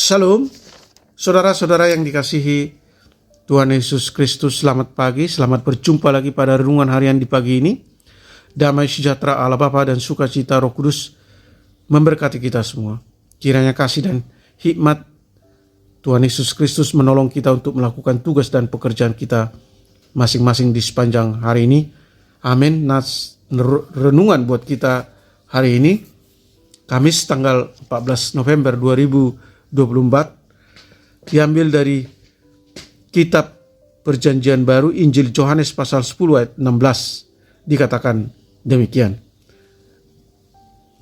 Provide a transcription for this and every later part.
Shalom, saudara-saudara yang dikasihi Tuhan Yesus Kristus, selamat pagi, selamat berjumpa lagi pada renungan harian di pagi ini. Damai sejahtera Allah Bapa dan sukacita Roh Kudus memberkati kita semua. Kiranya kasih dan hikmat Tuhan Yesus Kristus menolong kita untuk melakukan tugas dan pekerjaan kita masing-masing di sepanjang hari ini. Amin. Renungan buat kita hari ini, Kamis tanggal 14 November 2024, diambil dari kitab Perjanjian Baru Injil Yohanes pasal 10 ayat 16, dikatakan demikian.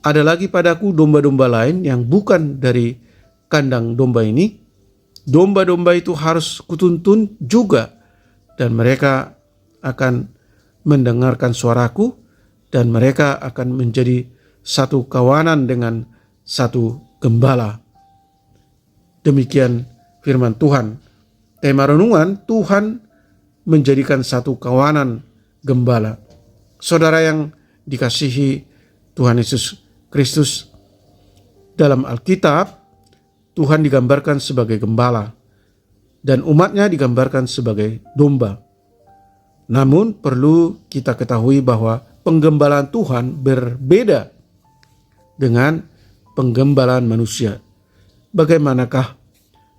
Ada lagi padaku domba-domba lain yang bukan dari kandang domba ini. Domba-domba itu harus kutuntun juga, dan mereka akan mendengarkan suaraku, dan mereka akan menjadi satu kawanan dengan satu gembala. Demikian firman Tuhan. Tema renungan, Tuhan menjadikan satu kawanan gembala. Saudara yang dikasihi Tuhan Yesus Kristus, dalam Alkitab Tuhan digambarkan sebagai gembala dan umatnya digambarkan sebagai domba. Namun perlu kita ketahui bahwa penggembalaan Tuhan berbeda dengan penggembalaan manusia. Bagaimanakah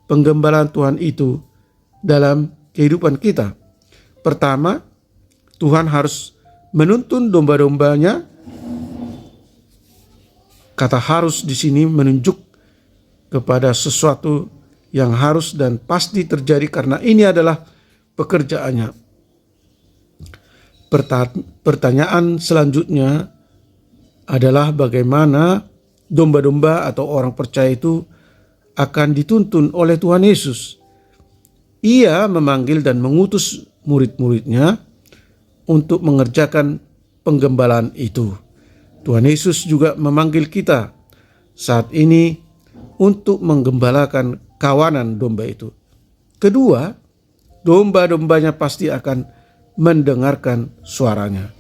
penggembalaan Tuhan itu dalam kehidupan kita? Pertama, Tuhan harus menuntun domba-dombanya. Kata harus di sini menunjuk kepada sesuatu yang harus dan pasti terjadi karena ini adalah pekerjaannya. Pertanyaan selanjutnya adalah bagaimana domba-domba atau orang percaya itu akan dituntun oleh Tuhan Yesus. Ia memanggil dan mengutus murid-muridnya untuk mengerjakan penggembalaan itu. Tuhan Yesus juga memanggil kita saat ini untuk menggembalakan kawanan domba itu. Kedua, domba-dombanya pasti akan mendengarkan suaranya.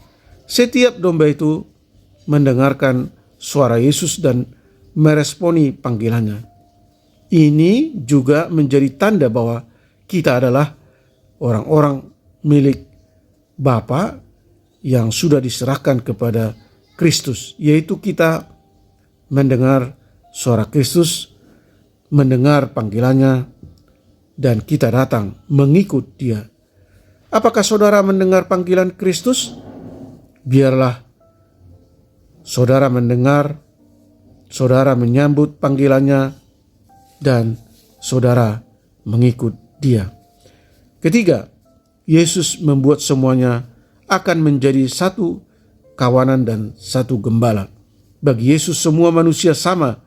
Setiap domba itu mendengarkan suara Yesus dan meresponi panggilannya. Ini juga menjadi tanda bahwa kita adalah orang-orang milik Bapa yang sudah diserahkan kepada Kristus, yaitu kita mendengar suara Kristus, mendengar panggilannya, dan kita datang mengikut Dia. Apakah saudara mendengar panggilan Kristus? Biarlah saudara mendengar, saudara menyambut panggilannya, dan saudara mengikut Dia. Ketiga, Yesus membuat semuanya akan menjadi satu kawanan dan satu gembala. Bagi Yesus semua manusia sama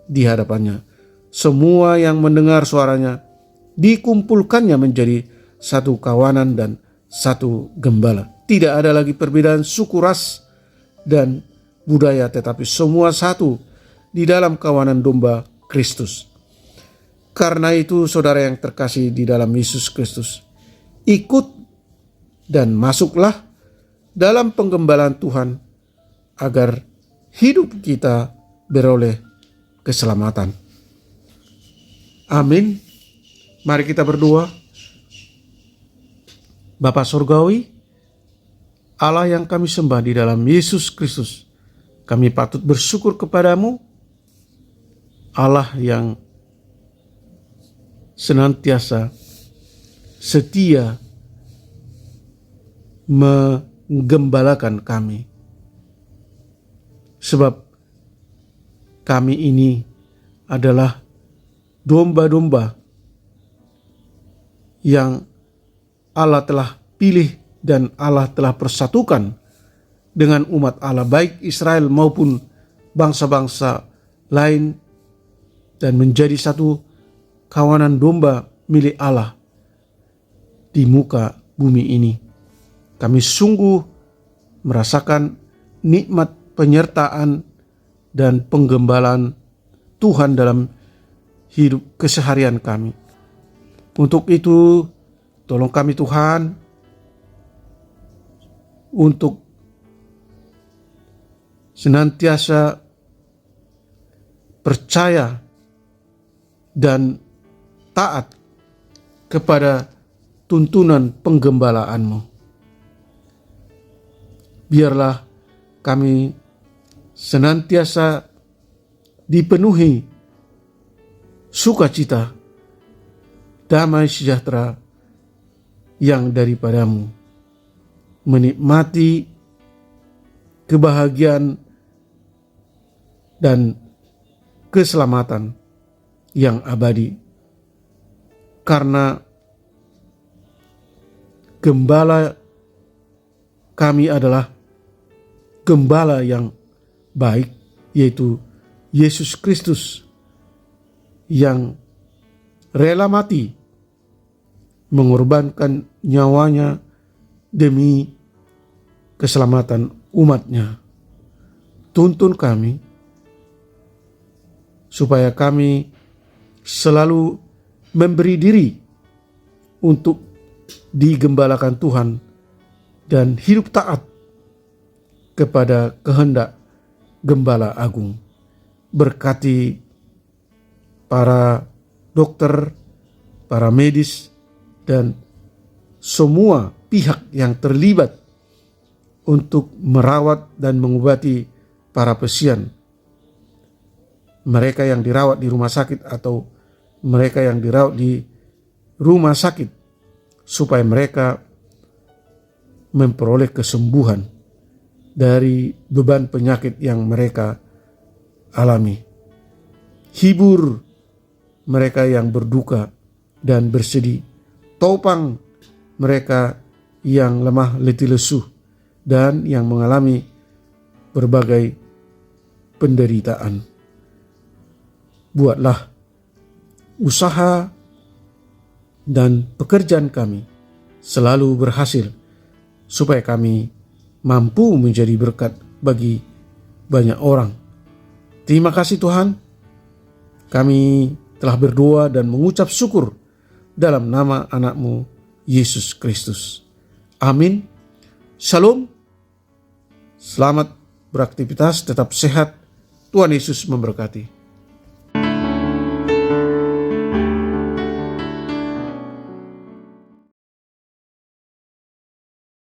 di hadapannya. Semua yang mendengar suaranya dikumpulkannya menjadi satu kawanan dan satu gembala. Tidak ada lagi perbedaan suku, ras, dan budaya, tetapi semua satu di dalam kawanan domba Kristus. Karena itu saudara yang terkasih di dalam Yesus Kristus, ikut dan masuklah dalam penggembalaan Tuhan agar hidup kita beroleh keselamatan. Amin. Mari kita berdoa. Bapa Surgawi, Allah yang kami sembah di dalam Yesus Kristus, kami patut bersyukur kepadamu, Allah yang senantiasa setia menggembalakan kami. Sebab kami ini adalah domba-domba yang Allah telah pilih dan Allah telah persatukan dengan umat Allah, baik Israel maupun bangsa-bangsa lain, dan menjadi satu kawanan domba milik Allah di muka bumi ini. Kami sungguh merasakan nikmat penyertaan dan penggembalaan Tuhan dalam hidup keseharian kami. Untuk itu, tolong kami Tuhan untuk senantiasa percaya dan taat kepada tuntunan penggembalaanmu. Biarlah kami senantiasa dipenuhi sukacita, damai sejahtera yang daripadamu, menikmati kebahagiaan dan keselamatan yang abadi, karena Gembala kami adalah Gembala yang baik, yaitu Yesus Kristus yang rela mati mengorbankan nyawanya demi keselamatan umatnya. Tuntun kami supaya kami selalu memberi diri untuk digembalakan Tuhan dan hidup taat kepada kehendak Gembala Agung. Berkati para dokter, para medis, dan semua pihak yang terlibat untuk merawat dan mengobati para pasien, mereka yang dirawat di rumah sakit atau mereka yang dirawat di rumah sakit, supaya mereka memperoleh kesembuhan dari beban penyakit yang mereka alami. Hibur mereka yang berduka dan bersedih, topang mereka yang lemah letih lesu dan yang mengalami berbagai penderitaan. Buatlah usaha dan pekerjaan kami selalu berhasil, supaya kami mampu menjadi berkat bagi banyak orang. Terima kasih Tuhan, kami telah berdoa dan mengucap syukur dalam nama anak-Mu Yesus Kristus. Amin. Shalom. Selamat beraktivitas, tetap sehat. Tuhan Yesus memberkati.